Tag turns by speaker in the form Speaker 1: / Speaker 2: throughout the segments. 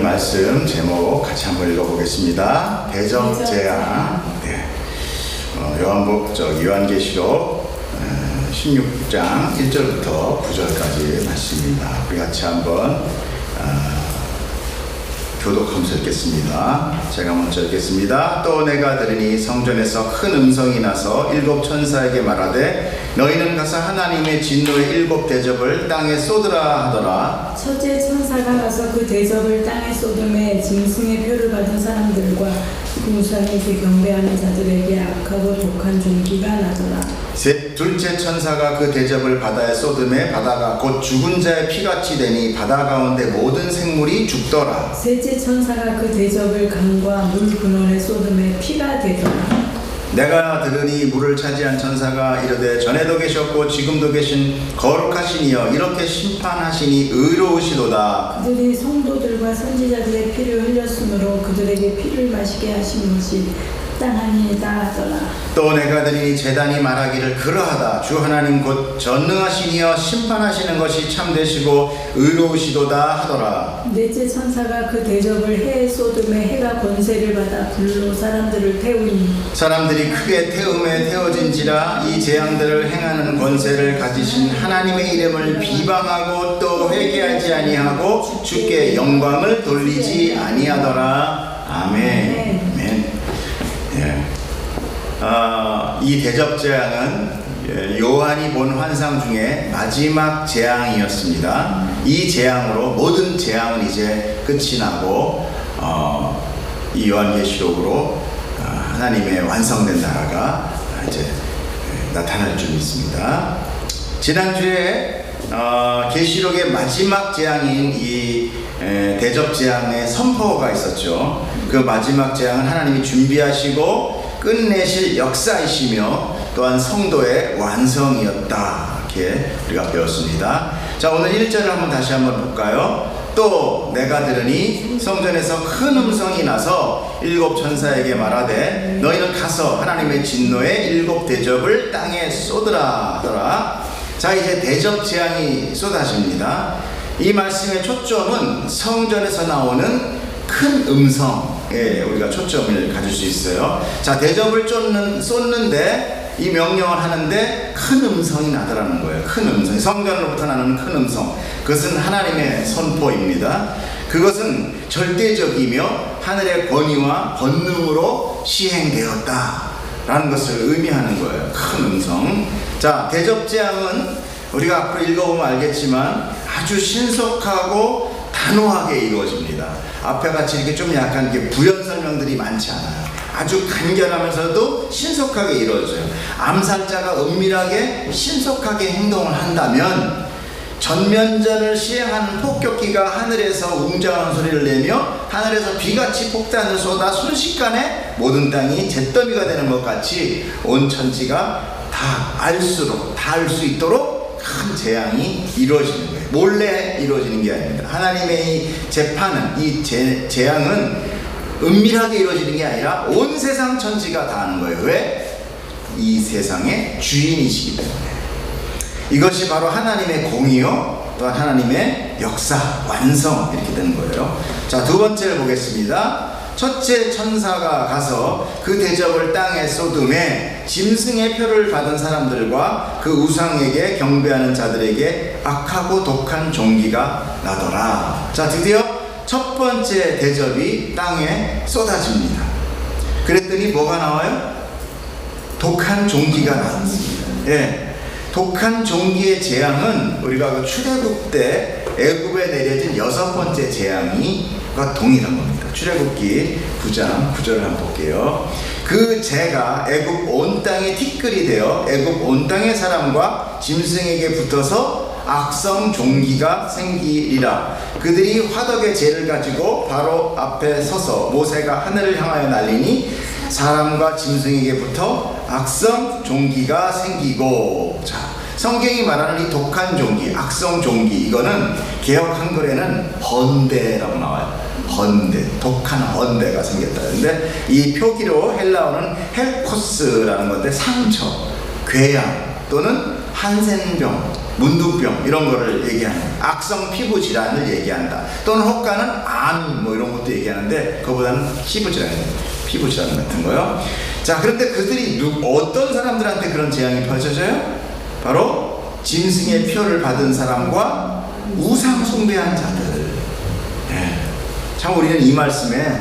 Speaker 1: 오늘 말씀 제목 같이 한번 읽어보겠습니다. 대접재앙. 네. 요한계시록 16장 1절부터 9절까지 말씀입니다. 우리 같이 한번 교독하면서 읽겠습니다. 제가 먼저 읽겠습니다. 또 내가 들으니 성전에서 큰 음성이 나서 일곱 천사에게 말하되 너희는 가서 하나님의 진노의 일곱 대접을 땅에 쏟으라 하더라.
Speaker 2: 첫째 천사가 가서 그 대접을 땅에 쏟음에 짐승의 표를 받은 사람들과 그 우상에게 경배하는 자들에게 악하고 독한 종기가 나더라.
Speaker 1: 둘째 천사가 그 대접을 바다에 쏟음에 바다가 곧 죽은 자의 피같이 되니 바다 가운데 모든 생물이 죽더라.
Speaker 2: 셋째 천사가 그 대접을 강과 물 근원에 쏟음에 피가 되더라.
Speaker 1: 내가 들으니 물을 차지한 천사가 이르되 전에도 계셨고 지금도 계신 거룩하시니여 이렇게 심판하시니 의로우시도다.
Speaker 2: 그들이 성도들과 선지자들의 피를 흘렸으므로 그들에게 피를 마시게 하신 것이 땅아니이다 하더라.
Speaker 1: 또 내가 들으니 제단이 말하기를 그러하다. 주 하나님 곧 전능하시니여 심판하시는 것이 참되시고 의로우시도다 하더라.
Speaker 2: 넷째 천사가 그 대접을 해에 쏟음에 해가 권세를 받아 불로 사람들을 태우니
Speaker 1: 사람들이 크게 태움에 태워진지라. 이 재앙들을 행하는 권세를 가지신 하나님의 이름을 비방하고 또 회개하지 아니하고 주께 영광을 돌리지 아니하더라. 아멘. 아멘. 예. 이 대접 재앙은 요한이 본 환상 중에 마지막 재앙이었습니다. 이 재앙으로 모든 재앙은 이제 끝이 나고 이 요한계시록으로 하나님의 완성된 나라가 이제 나타날 줄 믿습니다. 지난주에 계시록의 마지막 재앙인 이 대접 재앙의 선포가 있었죠. 그 마지막 재앙은 하나님이 준비하시고 끝내실 역사이시며 또한 성도의 완성이었다. 이렇게 우리가 배웠습니다. 자, 오늘 1절을 한번 다시 한번 볼까요? 또 내가 들으니 성전에서 큰 음성이 나서 일곱 천사에게 말하되 너희는 가서 하나님의 진노의 일곱 대접을 땅에 쏟으라 하더라. 자, 이제 대접 재앙이 쏟아집니다. 이 말씀의 초점은 성전에서 나오는 큰 음성에 우리가 초점을 가질 수 있어요. 자, 대접을 쏟는데 이 명령을 하는데 큰 음성이 나더라는 거예요. 큰 음성, 성전으로부터 나는 큰 음성. 그것은 하나님의 선포입니다. 그것은 절대적이며 하늘의 권위와 권능으로 시행되었다라는 것을 의미하는 거예요. 큰 음성. 자, 대접 재앙은 우리가 앞으로 읽어보면 알겠지만 아주 신속하고 단호하게 이루어집니다. 앞에 같이 이렇게 좀 약간 이렇게 부연 설명들이 많지 않아요. 아주 간결하면서도 신속하게 이루어져요. 암살자가 은밀하게 신속하게 행동을 한다면 전면전을 시행하는 폭격기가 하늘에서 웅장한 소리를 내며 하늘에서 비같이 폭탄을 쏟아 순식간에 모든 땅이 잿더미가 되는 것 같이 온 천지가 다 알 수 있도록 큰 재앙이 이루어지는 거예요. 몰래 이루어지는 게 아닙니다. 하나님의 이 재판은, 이 재앙은 은밀하게 이루어지는 게 아니라 온 세상 천지가 다 아는 거예요. 왜? 이 세상의 주인이시기 때문에. 이것이 바로 하나님의 공의요, 또한 하나님의 역사, 완성, 이렇게 되는 거예요. 자, 두 번째를 보겠습니다. 첫째 천사가 가서 그 대접을 땅에 쏟음에 짐승의 표를 받은 사람들과 그 우상에게 경배하는 자들에게 악하고 독한 종기가 나더라. 자, 드디어 첫 번째 대접이 땅에 쏟아집니다. 그랬더니 뭐가 나와요? 독한 종기가 나왔습니다. 예. 독한 종기의 재앙은 우리가 그 출애굽 때 애굽에 내려진 여섯 번째 재앙과 동일한 겁니다. 출애굽기 9장 9절을 한번 볼게요. 그 재가 애굽 온 땅에 티끌이 되어 애굽 온 땅의 사람과 짐승에게 붙어서 악성 종기가 생기리라. 그들이 화덕의 재를 가지고 바로 앞에 서서 모세가 하늘을 향하여 날리니 사람과 짐승에게 붙어 악성 종기가 생기고. 자, 성경이 말하는 이 독한 종기, 악성 종기, 이거는 개역 한글에는 헌대라고 나와요. 헌대, 독한 헌대가 생겼다. 근데 이 표기로 헬라어는 헬코스라는 건데 상처, 궤양 또는 한센병, 문두병 이런 거를 얘기하는, 악성 피부 질환을 얘기한다. 또는 혹가는 암 뭐 이런 것도 얘기하는데 그거보다는 피부 질환 같은 거요. 자, 그런데 그들이 어떤 사람들한테 그런 재앙이 펼쳐져요? 바로 짐승의 표를 받은 사람과 우상 숭배한 자들. 네. 참 우리는 이 말씀에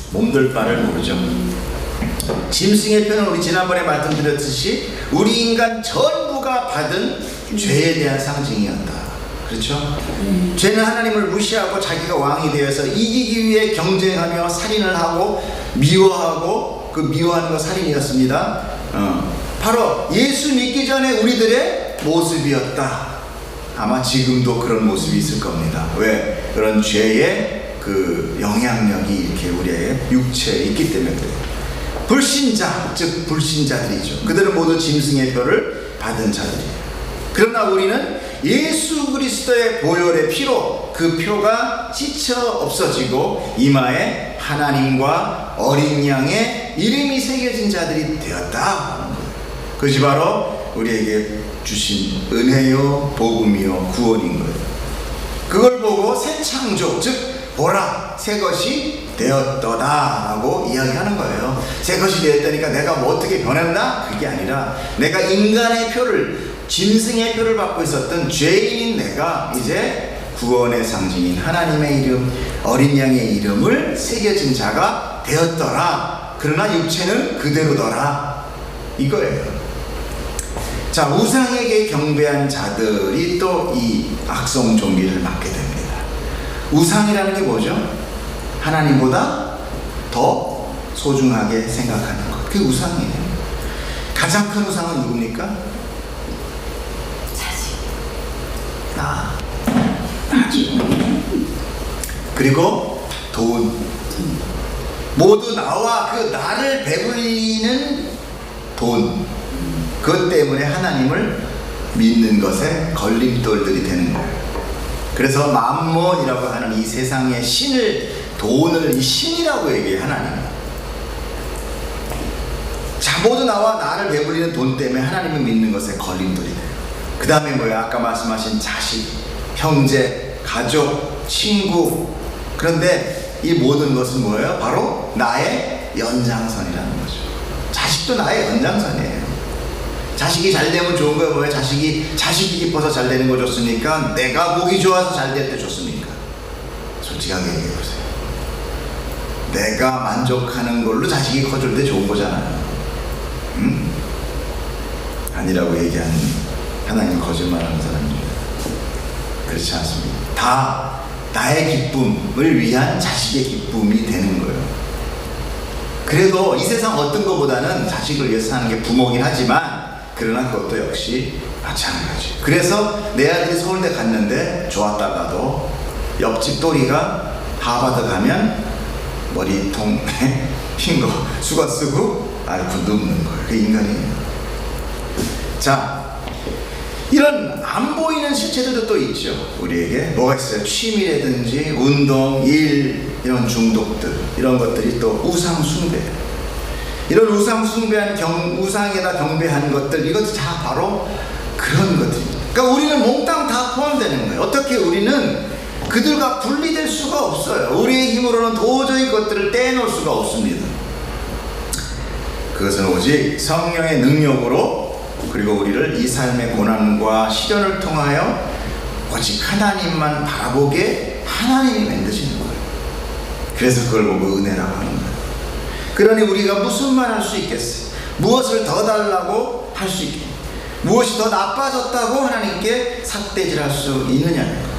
Speaker 1: 몸둘 바를 모르죠. 짐승의 표는 우리 지난번에 말씀드렸듯이 우리 인간 전부가 받은 죄에 대한 상징이었다. 그렇죠? 죄는 하나님을 무시하고 자기가 왕이 되어서 이기기 위해 경쟁하며 살인을 하고 미워하고, 그 미워하는 거 살인이었습니다. 바로 예수 믿기 전에 우리들의 모습이었다. 아마 지금도 그런 모습이 있을 겁니다. 왜? 그런 죄의 그 영향력이 이렇게 우리의 육체에 있기 때문에 그래요. 불신자, 즉 불신자들이죠. 그들은 모두 짐승의 표를 받은 자들이에요. 그러나 우리는 예수 그리스도의 보혈의 피로 그 표가 찢혀 없어지고 이마에 하나님과 어린 양의 이름이 새겨진 자들이 되었다 하는 거예요. 그것이 바로 우리에게 주신 은혜요 복음이요 구원인 거예요. 그걸 보고 새 창조, 즉 보라 새 것이 되었더라 라고 이야기하는 거예요. 새 것이 되었다니까 내가 뭐 어떻게 변했나? 그게 아니라 내가 인간의 표를, 짐승의 표를 받고 있었던 죄인인 내가 이제 구원의 상징인 하나님의 이름, 어린 양의 이름을 새겨진 자가 되었더라. 그러나 육체는 그대로더라. 이거예요. 자, 우상에게 경배한 자들이 또 이 악성 좀비를 맡게 됩니다. 우상이라는 게 뭐죠? 하나님보다 더 소중하게 생각하는 것. 그게 우상이에요. 가장 큰 우상은 누굽니까?
Speaker 2: 자식.
Speaker 1: 나죠. 그리고 돈. 모두 나와 그 나를 배불리는 돈. 그것 때문에 하나님을 믿는 것에 걸림돌들이 되는 거예요. 그래서 맘몬이라고 하는 이 세상의 신을, 돈을 이 신이라고 얘기해요. 하나님. 자, 모두 나와 나를 배불리는 돈 때문에 하나님을 믿는 것에 걸림돌이 돼요. 그 다음에 뭐예요? 아까 말씀하신 자식, 형제, 가족, 친구. 그런데 이 모든 것은 뭐예요? 바로 나의 연장선이라는 거죠. 자식도 나의 연장선이에요. 자식이 잘 되면 좋은 거예요. 뭐예요? 자식이 기뻐서 잘 되는 거 좋습니까? 내가 보기 좋아서 잘 될 때 좋습니까? 솔직하게 얘기해 보세요. 내가 만족하는 걸로 자식이 커질 때 좋은 거잖아요. 아니라고 얘기하는 하나님 거짓말하는 사람입니다. 그렇지 않습니다. 다 나의 기쁨을 위한 자식의 기쁨이 되는 거예요. 그래도 이 세상 어떤 것보다는 자식을 위해서 사는 게 부모긴 하지만, 그러나 그것도 역시 마찬가지. 그래서 내 아들이 서울대 갔는데 좋았다가도 옆집 또리가 하버드 가면 머리통 흰 거 수건 쓰고 앓고 눕는 거예요. 그게 인간이에요. 자, 이런 안 보이는 실체들도 또 있죠. 우리에게 뭐가 있어요? 취미라든지 운동, 일, 이런 중독들, 이런 것들이 또 우상 숭배. 이런 우상 숭배한 우상에다 경배하는 것들, 이것도 다 바로 그런 것들입니다. 그러니까 우리는 몽땅 다 포함되는 거예요. 어떻게 우리는 그들과 분리될 수가 없어요. 우리의 힘으로는 도저히 그것들을 떼놓을 수가 없습니다. 그것은 오직 성령의 능력으로, 그리고 우리를 이 삶의 고난과 시련을 통하여 오직 하나님만 바라보게 하나님이 만드시는 거예요. 그래서 그걸 보고 은혜라고 하는 거예요. 그러니 우리가 무슨 말 할 수 있겠어요? 무엇을 더 달라고 할 수 있겠어요? 무엇이 더 나빠졌다고 하나님께 삿대질할 수 있느냐는 거예요.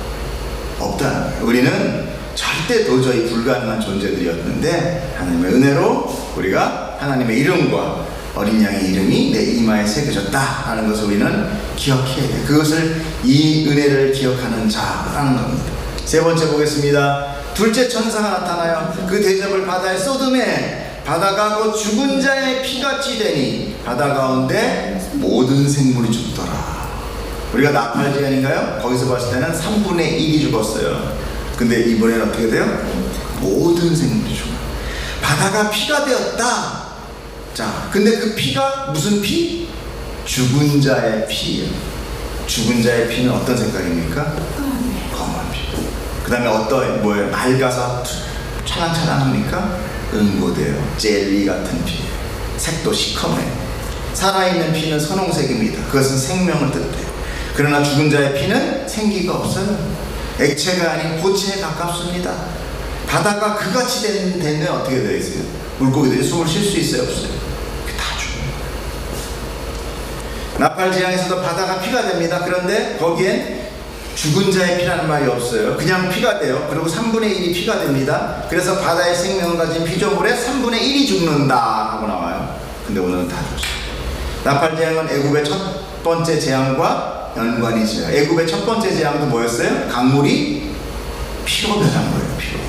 Speaker 1: 없다는 거예요. 우리는 절대 도저히 불가능한 존재들이었는데 하나님의 은혜로 우리가 하나님의 이름과 어린 양의 이름이 내 이마에 새겨졌다 하는 것을 우리는 기억해야 돼요. 그것을, 이 은혜를 기억하는 자라는 겁니다. 세 번째 보겠습니다. 둘째 천사가 나타나요. 그 대접을 바다에 쏟음에 바다가 곧 죽은 자의 피같이 되니 바다 가운데 모든 생물이 죽더라. 우리가 나팔지연인가요? 거기서 봤을 때는 3분의 1이 죽었어요. 근데 이번에는 어떻게 돼요? 모든 생물이 죽어요. 바다가 피가 되었다. 자, 근데 그 피가 무슨 피? 죽은 자의 피예요. 죽은 자의 피는 어떤 색깔입니까? 검은 피. 그 다음에 어떤 뭐예요? 맑아서 찰랑찰랑합니까? 응고돼요. 젤리 같은 피. 색도 시커매요. 살아있는 피는 선홍색입니다. 그것은 생명을 뜻해요. 그러나 죽은 자의 피는 생기가 없어요. 액체가 아닌 고체에 가깝습니다. 바다가 그같이 되는데 어떻게 되어 있어요? 물고기들이 숨을 쉴 수 있어요? 없어요? 그게 다 죽어요. 나팔지향에서도 바다가 피가 됩니다. 그런데 거기엔 죽은 자의 피라는 말이 없어요. 그냥 피가 돼요. 그리고 3분의 1이 피가 됩니다. 그래서 바다의 생명을 가진 피조물의 3분의 1이 죽는다 하고 나와요. 근데 오늘은 다 죽어요. 나팔재앙은 애굽의 첫 번째 재앙과 연관이 있어요. 애굽의 첫 번째 재앙도 뭐였어요? 강물이 피로 변한 거예요. 피로.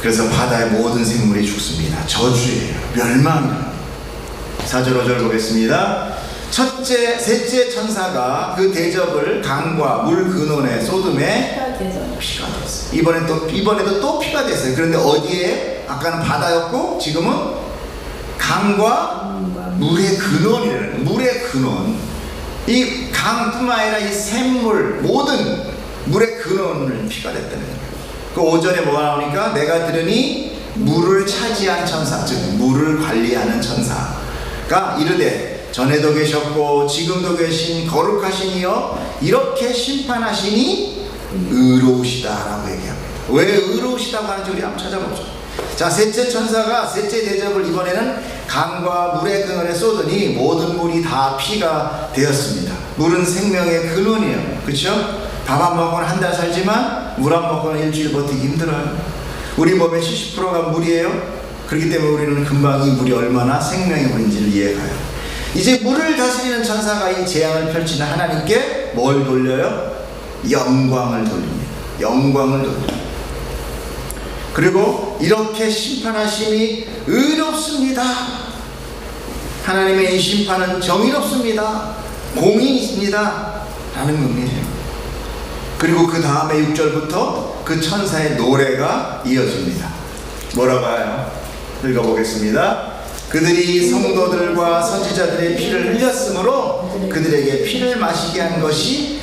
Speaker 1: 그래서 바다의 모든 생물이 죽습니다. 저주예요. 멸망이에요. 4절 5절 보겠습니다. 셋째 천사가 그 대접을 강과 물 근원의 소돔에 피가 됐어요. 이번에도 또 피가 됐어요. 그런데 어디에? 아까는 바다였고 지금은 강과 물의 근원이라는, 물의 근원. 이 강뿐만 아니라 이 샘물 모든 물의 근원을 피가 됐다는 거예요. 그 5절에 뭐가 나오니까 내가 들으니 물을 차지한 천사, 즉 물을 관리하는 천사가 이르되 전에도 계셨고 지금도 계신 거룩하신 이여 이렇게 심판하시니 의로우시다라고 얘기합니다. 왜 의로우시다고 하는지 우리 한번 찾아보죠. 자, 셋째 천사가 셋째 대접을 이번에는 강과 물의 근원에 쏟으니 모든 물이 다 피가 되었습니다. 물은 생명의 근원이에요. 그렇죠? 밥 안 먹고는 한 달 살지만 물 안 먹고는 일주일 버티기 힘들어요. 우리 몸의 70%가 물이에요. 그렇기 때문에 우리는 금방 이 물이 얼마나 생명의 물인지를 이해가요. 이제 물을 다스리는 천사가 이 재앙을 펼치는 하나님께 뭘 돌려요? 영광을 돌립니다. 영광을 돌립니다. 그리고 이렇게 심판하심이 의롭습니다. 하나님의 이 심판은 정의롭습니다. 공이 있습니다. 라는 겁니다. 그리고 그 다음에 6절부터 그 천사의 노래가 이어집니다. 뭐라고 해요? 읽어보겠습니다. 그들이 성도들과 선지자들의 피를 흘렸으므로 그들에게 피를 마시게 한 것이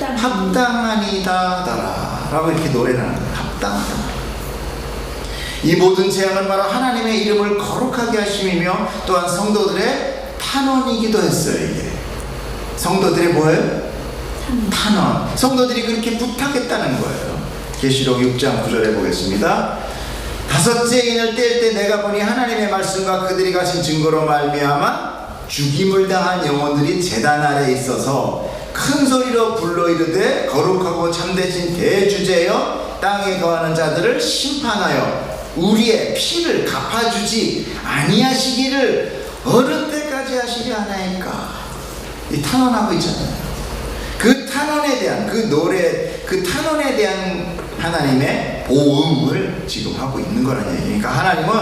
Speaker 1: 합당하니다더라 라고 이렇게 노래를 하는 거예요. 합당하다. 이 모든 재앙은 바로 하나님의 이름을 거룩하게 하심이며 또한 성도들의 탄원이기도 했어요. 이게 성도들의 뭐예요? 탄원. 성도들이 그렇게 부탁했다는 거예요. 계시록 6장 9절에 보겠습니다. 다섯째 인을 뗄 때 내가 보니 하나님의 말씀과 그들이 가신 증거로 말미암아 죽임을 당한 영혼들이 제단 아래에 있어서 큰 소리로 불러 이르되 거룩하고 참되신 대주제여 땅에 거하는 자들을 심판하여 우리의 피를 갚아주지 아니하시기를 어느 때까지 하시려 하나이까. 이 탄원하고 있잖아요. 그 탄원에 대한 그 노래, 그 탄원에 대한 하나님의 보응을 지금 하고 있는 거라는 얘기니까 하나님은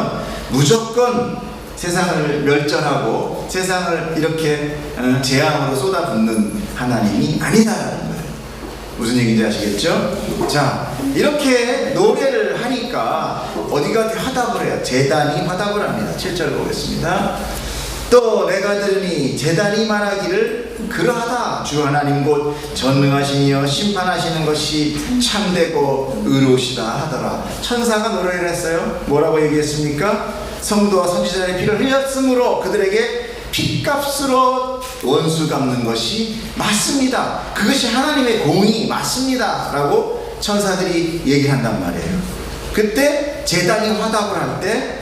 Speaker 1: 무조건 세상을 멸절하고 세상을 이렇게 재앙으로 쏟아붓는 하나님이 아니다라는 거예요. 무슨 얘기인지 아시겠죠? 자, 이렇게 노래를 하니까 어디가 화답을 해요. 제단이 화답을 합니다. 7절 보겠습니다. 또 내가 들으니 제단이 말하기를 그러하다. 주 하나님 곧 전능하시니여 심판하시는 것이 참되고 의로우시다 하더라. 천사가 노래를 했어요. 뭐라고 얘기했습니까? 성도와 선지자의 피를 흘렸으므로 그들에게 핏값으로 원수 갚는 것이 맞습니다. 그것이 하나님의 공의 맞습니다 라고 천사들이 얘기한단 말이에요. 그때 제단이 화답을 할 때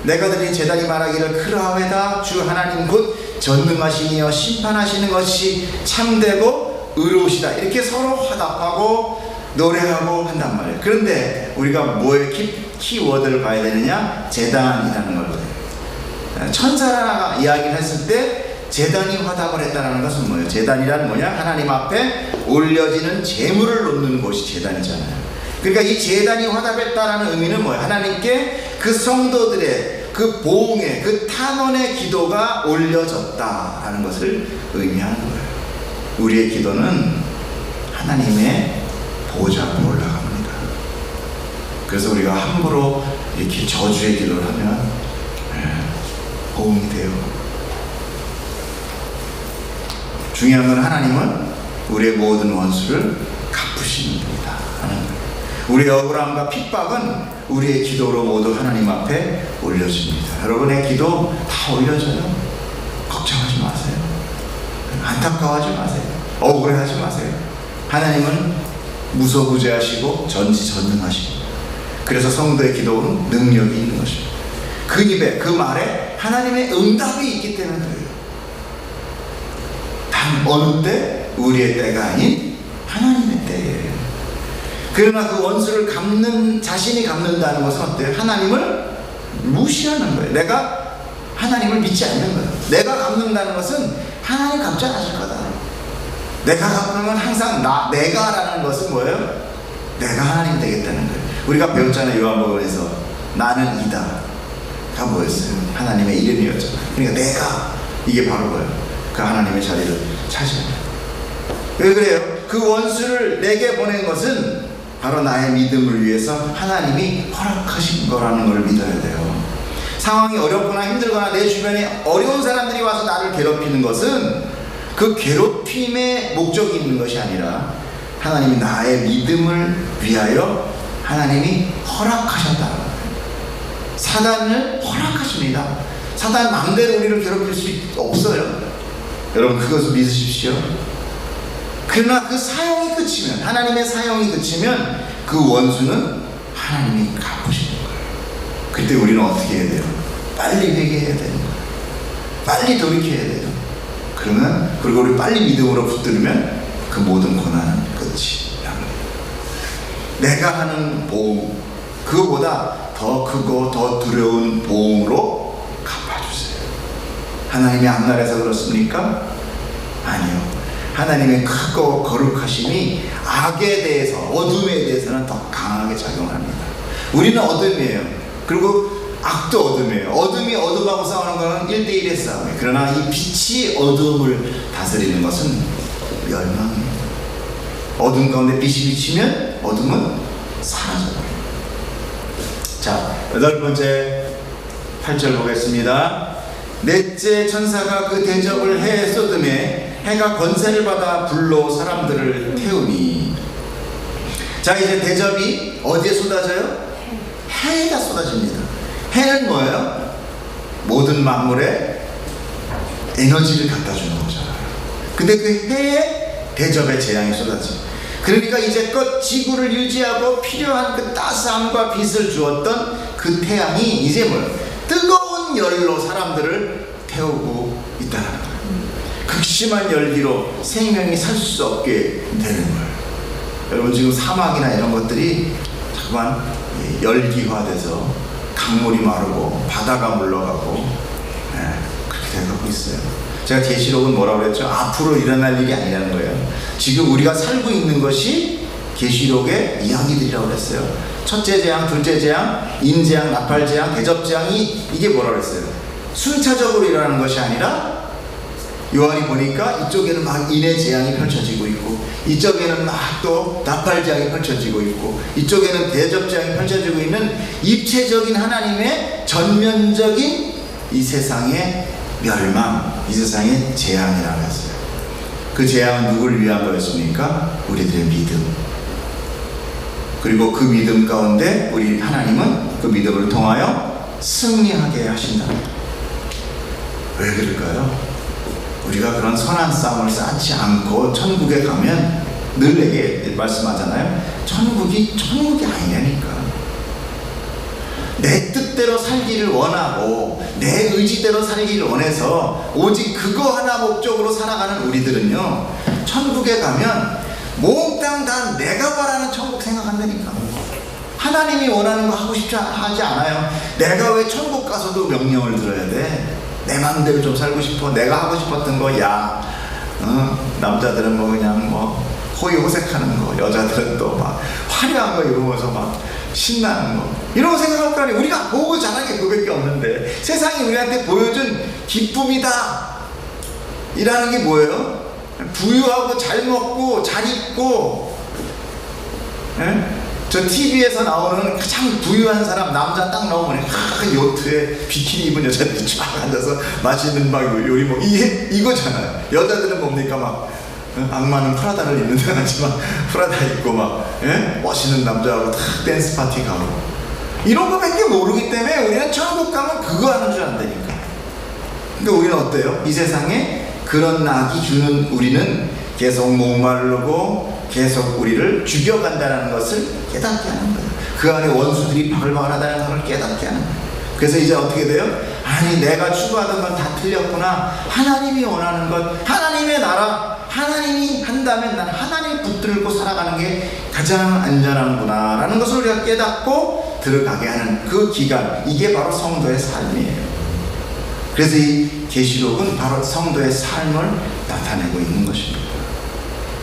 Speaker 1: 내가 들으니 제단이 말하기를 그러하외다. 주 하나님 곧 전능하시니여 심판하시는 것이 참되고 의로우시다. 이렇게 서로 화답하고 노래하고 한단 말이에요. 그런데 우리가 뭐의 키워드를 봐야 되느냐? 제단이라는 걸 봐요. 천사가 이야기를 했을 때 제단이 화답을 했다는 것은 뭐예요? 제단이란 뭐냐? 하나님 앞에 올려지는 제물을 놓는 곳이 제단이잖아요. 그러니까 이 제단이 화답했다라는 의미는 뭐예요? 하나님께 그 성도들의 그 보응의 그 탄원의 기도가 올려졌다라는 것을 의미하는 거예요. 우리의 기도는 하나님의 보좌 앞에 올라갑니다. 그래서 우리가 함부로 이렇게 저주의 기도를 하면 보응이 돼요. 중요한 건 하나님은 우리의 모든 원수를 갚으시는 분이다 하는 거예요. 우리의 억울함과 핍박은 우리의 기도로 모두 하나님 앞에 올려줍니다. 여러분의 기도 다 올려져요. 걱정하지 마세요. 안타까워하지 마세요. 억울해하지 마세요. 하나님은 무소부재하시고 전지전능하시고, 그래서 성도의 기도는 능력이 있는 것입니다. 그 입에, 그 말에 하나님의 응답이 있기 때문이에요. 단 어느 때? 우리의 때가 아닌 하나님의 때예요. 그러나 그 원수를 자신이 갚는다는 것은 어때요? 하나님을 무시하는 거예요. 내가 하나님을 믿지 않는 거예요. 내가 갚는다는 것은 하나님 갚지 않으실 거다. 내가 갚는 건 항상 내가라는 것은 뭐예요? 내가 하나님 되겠다는 거예요. 우리가 배웠잖아요. 요한복음에서 나는 이다가 뭐였어요? 하나님의 이름이었죠. 그러니까 내가, 이게 바로 뭐예요? 그 하나님의 자리를 차지합니다. 왜 그래요? 그 원수를 내게 보낸 것은 바로 나의 믿음을 위해서 하나님이 허락하신 거라는 걸 믿어야 돼요. 상황이 어렵거나 힘들거나 내 주변에 어려운 사람들이 와서 나를 괴롭히는 것은 그 괴롭힘의 목적이 있는 것이 아니라 하나님이 나의 믿음을 위하여 하나님이 허락하셨다는 거예요. 사단을 허락하십니다. 사단 마음대로 우리를 괴롭힐 수 없어요. 여러분 그것을 믿으십시오. 그러나 그 사용이 그치면, 하나님의 사용이 그치면 그 원수는 하나님이 갚으시는 거예요. 그때 우리는 어떻게 해야 돼요? 빨리 회개해야 되는 거예요. 빨리 돌이켜야 돼요. 그러면, 그리고 우리 빨리 믿음으로 붙들면 그 모든 고난은 끝이 납니다. 내가 하는 보험, 그거보다 더 크고 더 두려운 보험으로 갚아주세요. 하나님이 앞날에서 그렇습니까? 아니요. 하나님의 크고 거룩하심이 악에 대해서, 어둠에 대해서는 더 강하게 작용합니다. 우리는 어둠이에요. 그리고 악도 어둠이에요. 어둠이 어둠하고 싸우는 것은 1대1의 싸움이에요. 그러나 이 빛이 어둠을 다스리는 것은 멸망이에요. 어둠 가운데 빛이 비치면 어둠은 사라져버려요. 자, 8번째 8절 보겠습니다. 넷째 천사가 그 대접을 해 쏟음에 해가 권세를 받아 불로 사람들을 태우니. 자, 이제 대접이 어디에 쏟아져요? 해에다 쏟아집니다. 해는 뭐예요? 모든 만물에 에너지를 갖다 주는 거잖아요. 근데 그 해에 대접의 재앙이 쏟아져요. 그러니까 이제껏 지구를 유지하고 필요한 그 따스함과 빛을 주었던 그 태양이 이제 뭐예요? 뜨거운 열로 사람들을 태우고 있다는 거예요. 극심한 열기로 생명이 살 수 없게 되는 거예요. 여러분 지금 사막이나 이런 것들이 자꾸만 열기화돼서 강물이 마르고 바다가 물러가고 그렇게 되고 있어요. 제가 계시록은 뭐라고 그랬죠? 앞으로 일어날 일이 아니라는 거예요. 지금 우리가 살고 있는 것이 계시록의 이야기들이라고 그랬어요. 첫째 재앙, 둘째 재앙, 인재앙, 나팔재앙, 대접재앙이 이게 뭐라고 그랬어요? 순차적으로 일어나는 것이 아니라 요한이 보니까 이쪽에는 막 인의 재앙이 펼쳐지고 있고, 이쪽에는 막 또 나팔 재앙이 펼쳐지고 있고, 이쪽에는 대접 재앙이 펼쳐지고 있는 입체적인 하나님의 전면적인 이 세상의 멸망, 이 세상의 재앙이라고 했어요. 그 재앙은 누구를 위한 거였습니까? 우리들의 믿음. 그리고 그 믿음 가운데 우리 하나님은 그 믿음을 통하여 승리하게 하신답니다. 왜 그럴까요? 우리가 그런 선한 싸움을 쌓지 않고 천국에 가면 늘 내게 말씀하잖아요. 천국이 아니라니까. 내 뜻대로 살기를 원하고 내 의지대로 살기를 원해서 오직 그거 하나 목적으로 살아가는 우리들은요, 천국에 가면 몽땅 다 내가 바라는 천국 생각한다니까. 하나님이 원하는 거 하고 싶지 하지 않아요. 내가 왜 천국 가서도 명령을 들어야 돼? 내 마음대로 좀 살고 싶어. 내가 하고 싶었던 거, 남자들은 뭐 그냥 뭐 호의호색하는 거, 여자들은 또 막 화려한 거 입으면서 막 신나는 거, 이런 거 생각할 거 아니에요. 우리가 보고 자란 게 그거밖에 없는데, 세상이 우리한테 보여준 기쁨이다 이라는 게 뭐예요? 부유하고 잘 먹고 잘 입고, 저 TV에서 나오는 가장 부유한 사람, 남자 딱 나오면 큰 요트에 비키니 입은 여자들이 쫙 앉아서 맛있는 막 요리 뭐 이거잖아요. 여자들은 뭡니까 막 악마는 프라다를 입는다 하지만 프라다 입고 막 멋있는 남자하고 탁 댄스 파티 가고 이런 거밖에 모르기 때문에 우리는 천국 가면 그거 하는 줄 안다니까. 근데 우리는 어때요? 이 세상에 그런 낙이 주는 우리는 계속 목마르고 계속 우리를 죽여간다는 것을 깨닫게 하는 거예요. 그 안에 원수들이 바글바글하다는 것을 깨닫게 하는 거예요. 그래서 이제 어떻게 돼요? 아니 내가 추구하던 건 다 틀렸구나. 하나님이 원하는 것, 하나님의 나라, 하나님이 한다면 난 하나님 붙들고 살아가는 게 가장 안전한구나 라는 것을 우리가 깨닫고 들어가게 하는 그 기간, 이게 바로 성도의 삶이에요. 그래서 이 계시록은 바로 성도의 삶을 나타내고 있는 것입니다.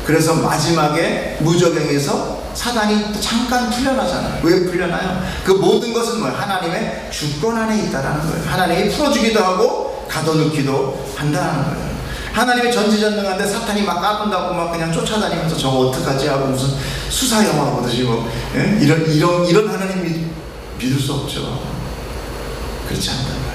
Speaker 1: 그래서 마지막에 무저갱에서 사단이 잠깐 풀려나잖아요. 왜 풀려나요? 그 모든 것은 뭐예요? 하나님의 주권 안에 있다라는 거예요. 하나님이 풀어주기도 하고 가둬놓기도 한다는 거예요. 하나님이 전지전능한데 사탄이 막 까분다고 막 그냥 쫓아다니면서 저거 어떡하지 하고 무슨 수사 영화 보듯이 뭐 이런 하나님 믿을 수 없죠. 그렇지 않단 말이에요.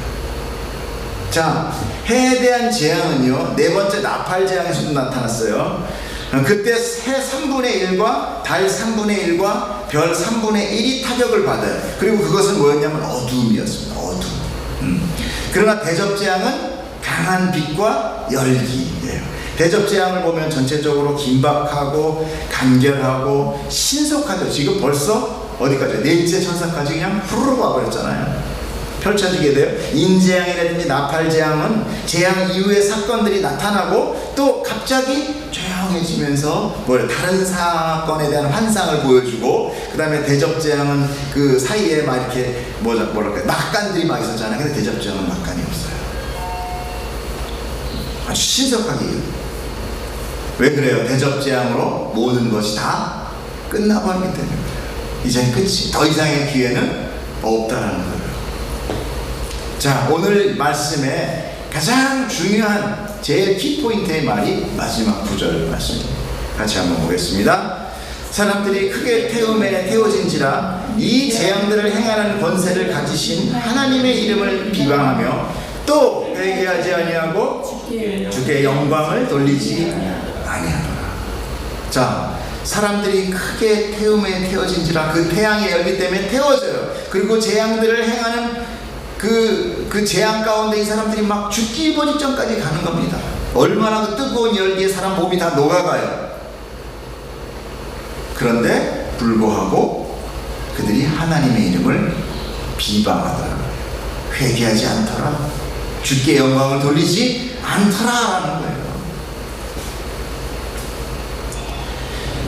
Speaker 1: 자, 해에 대한 재앙은요, 네 번째 나팔 재앙에서도 나타났어요. 그때 해 3분의 1과 달 3분의 1과 별 3분의 1이 타격을 받아요. 그리고 그것은 뭐였냐면 어두움이었습니다. 어두움. 그러나 대접재앙은 강한 빛과 열기예요. 대접재앙을 보면 전체적으로 긴박하고 간결하고 신속하죠. 지금 벌써 어디까지? 넷째 천사까지 그냥 후루룩 와버렸잖아요. 펼쳐지게 돼요. 인재앙이라든지 나팔재앙은 재앙 이후의 사건들이 나타나고 또 갑자기 조용해지면서 다른 사건에 대한 환상을 보여주고, 그 다음에 대접재앙은 그 사이에 막 이렇게 뭐랄까 낙관들이 막 있었잖아요. 근데 대접재앙은 낙관이 없어요. 아주 신속하게. 왜 그래요? 대접재앙으로 모든 것이 다 끝나버리기 때문에 이제 끝이, 더 이상의 기회는 없다는 거예요. 자, 오늘 말씀에 가장 중요한 제일 키포인트의 말이 마지막 구절 말씀입니다. 같이 한번 보겠습니다. 사람들이 크게 태움에 태워진지라 이 재앙들을 행하는 권세를 가지신 하나님의 이름을 비방하며 또 회개하지 아니하고 주께 영광을 돌리지 아니하노라. 자, 사람들이 크게 태움에 태워진지라, 그 태양의 열기 때문에 태워져요. 그리고 재앙들을 행하는 그 재앙 가운데 이 사람들이 막 죽기 일보 직전까지 가는 겁니다. 얼마나 그 뜨거운 열기에 사람 몸이 다 녹아가요. 그런데 불구하고 그들이 하나님의 이름을 비방하더라, 회개하지 않더라, 주께 영광을 돌리지 않더라라는 거예요.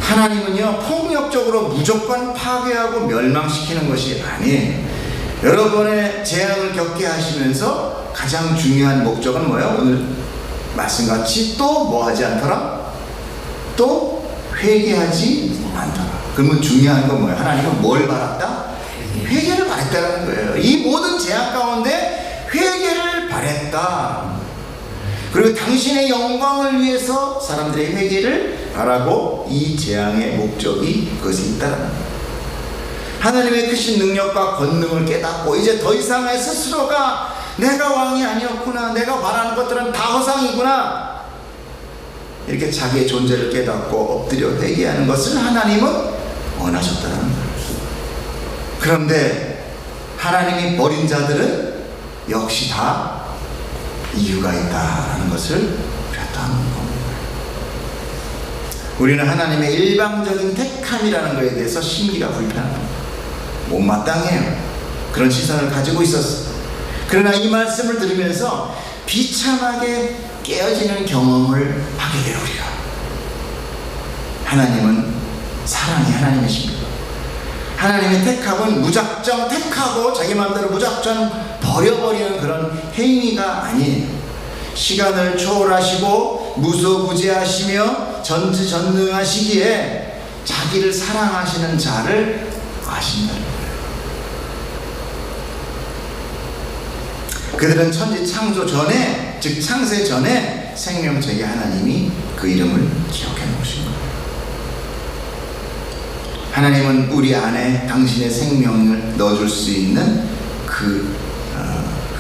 Speaker 1: 하나님은요, 폭력적으로 무조건 파괴하고 멸망시키는 것이 아니에요. 여러분의 재앙을 겪게 하시면서 가장 중요한 목적은 뭐예요? 오늘 말씀같이 또 뭐 하지 않더라? 또 회개하지 않더라. 그러면 중요한 건 뭐예요? 하나님은 뭘 바랐다? 회개를 바랬다는 거예요. 이 모든 재앙 가운데 회개를 바랬다. 그리고 당신의 영광을 위해서 사람들의 회개를 바라고 이 재앙의 목적이 그것이 있다는 거예요. 하나님의 크신 능력과 권능을 깨닫고 이제 더 이상의 스스로가 내가 왕이 아니었구나, 내가 바라는 것들은 다 허상이구나, 이렇게 자기의 존재를 깨닫고 엎드려 회개하는 것을 하나님은 원하셨다는 거예요. 그런데 하나님이 버린 자들은 역시 다 이유가 있다는 것을 우리가 하는 겁니다. 우리는 하나님의 일방적인 택함이라는 것에 대해서 심기가 불편합니다. 못마땅해요. 그런 시선을 가지고 있었어요. 그러나 이 말씀을 들으면서 비참하게 깨어지는 경험을 하게 돼요. 우리가 하나님은 사랑의 하나님이십니다. 하나님의 택함은 무작정 택하고 자기 마음대로 무작정 버려버리는 그런 행위가 아니에요. 시간을 초월하시고 무소부재하시며 전지전능하시기에 자기를 사랑하시는 자를 아신다는 거예요. 그들은 천지 창조 전에, 즉 창세 전에 생명체계 하나님이 그 이름을 기억해 놓으신 거예요. 하나님은 우리 안에 당신의 생명을 넣어줄 수 있는 그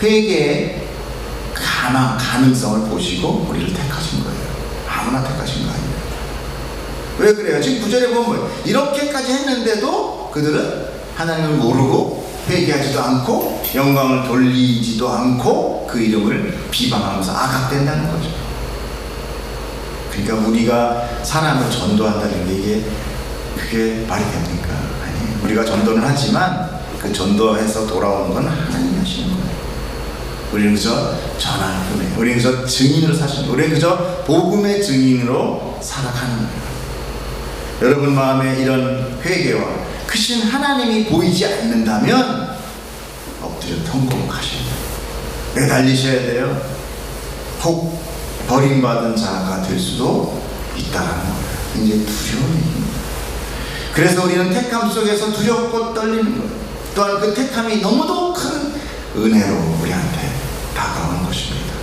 Speaker 1: 회개의 가능성을 보시고 우리를 택하신 거예요. 아무나 택하신 거 아닙니다. 왜 그래요? 지금 9절에 보면 이렇게까지 했는데도 그들은 하나님을 모르고 회개하지도 않고 영광을 돌리지도 않고 그 이름을 비방하면서 악악된다는 거죠. 그러니까 우리가 사람을 전도한다는 게 그게 말이 됩니까? 아니에요. 우리가 전도는 하지만 그 전도해서 돌아오는 건 하나님이 하시는 거예요. 우리는 그저 전하는, 우리는 그저 증인으로 사시는 거예요. 우리는 그저 복음의 증인으로 살아가는 거예요. 여러분 마음에 이런 회개와 크신 하나님이 보이지 않는다면 엎드려 통곡하셔야 돼요. 매달리셔야 돼요. 혹 버림받은 자가 될 수도 있다는 거예요. 굉장히 두려운 얘기입니다. 그래서 우리는 택함 속에서 두렵고 떨리는 거예요. 또한 그 택함이 너무도 큰 은혜로 우리한테 다가오는 것입니다.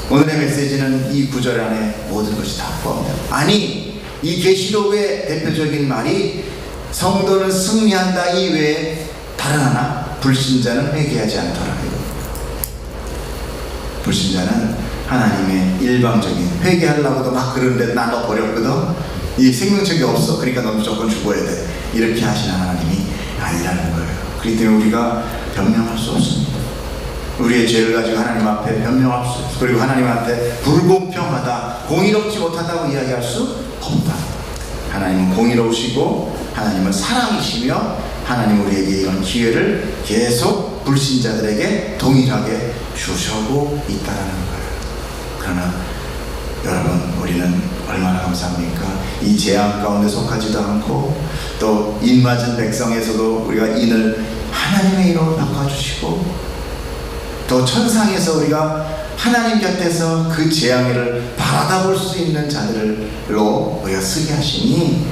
Speaker 1: 오늘의 메시지는 이 구절 안에 모든 것이 다 포함됩니다. 아니, 이 계시록의 대표적인 말이 성도는 승리한다 이외에 다른 하나, 불신자는 회개하지 않더라. 불신자는 하나님의 일방적인, 회개하려고도 막 그러는데 나 너 버렸거든, 이 생명력이 없어, 그러니까 너 무조건 죽어야 돼, 이렇게 하시는 하나님이 아니라는 거예요. 그렇기 때문에 우리가 변명할 수 없습니다. 우리의 죄를 가지고 하나님 앞에 변명할 수 없어요. 그리고 하나님한테 불공평하다, 공의롭지 못하다고 이야기할 수 없다. 하나님은 공의로우시고 하나님은 사랑이시며 하나님 우리에게 이런 기회를 계속 불신자들에게 동일하게 주셔고 있다는 거예요. 그러나 여러분, 우리는 얼마나 감사합니까? 이 재앙 가운데 속하지도 않고 또 인맞은 백성에서도 우리가 인을 하나님의 인으로 바꿔주시고 또 천상에서 우리가 하나님 곁에서 그 재앙을 바라다볼 수 있는 자들로 우리가 쓰게 하시니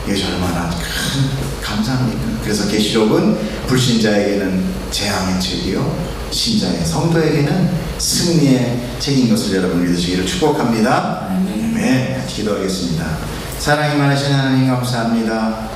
Speaker 1: 이게 얼마나 큰 감사합니까? 그래서 계시록은 불신자에게는 재앙의 책이요, 신자의 성도에게는 승리의 책인 것을 여러분 믿으시기를 축복합니다. 네, 같이 기도하겠습니다. 사랑이 많으신 하나님 감사합니다.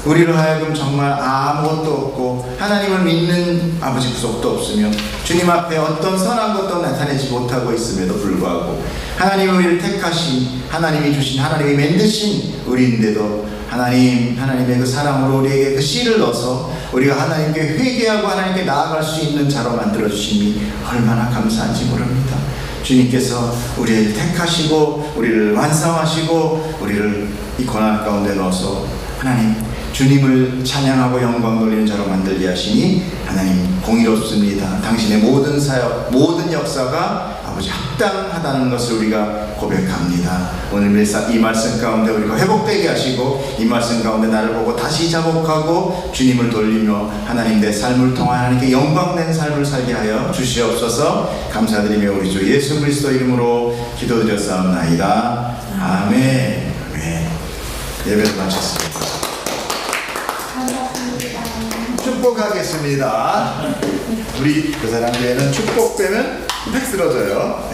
Speaker 1: 우리로 하여금 정말 아무것도 없고 하나님을 믿는 아버지 구속도 없으며 주님 앞에 어떤 선한 것도 나타내지 못하고 있음에도 불구하고 하나님이 우리를 택하신, 하나님이 주신, 하나님이 만드신 우리인데도 하나님의 그 사랑으로 우리에게 그 씨를 넣어서 우리가 하나님께 회개하고 하나님께 나아갈 수 있는 자로 만들어주심이 얼마나 감사한지 모릅니다. 주님께서 우리를 택하시고 우리를 완성하시고 우리를 이 고난 가운데 넣어서 하나님 주님을 찬양하고 영광 돌리는 자로 만들게 하시니 하나님 공의롭습니다. 당신의 모든 사역, 모든 역사가 아버지 합당하다는 것을 우리가 고백합니다. 오늘 이 말씀 가운데 우리가 회복되게 하시고 이 말씀 가운데 나를 보고 다시 자복하고 주님을 돌리며 하나님 내 삶을 통하여 하나님께 영광된 삶을 살게 하여 주시옵소서. 감사드리며 우리 주 예수 그리스도 이름으로 기도드렸사옵나이다. 아멘. 아멘. 예배를 마쳤습니다. 축복하겠습니다. 우리 그 사람 뒤에는 축복 빼면 팩 쓰러져요.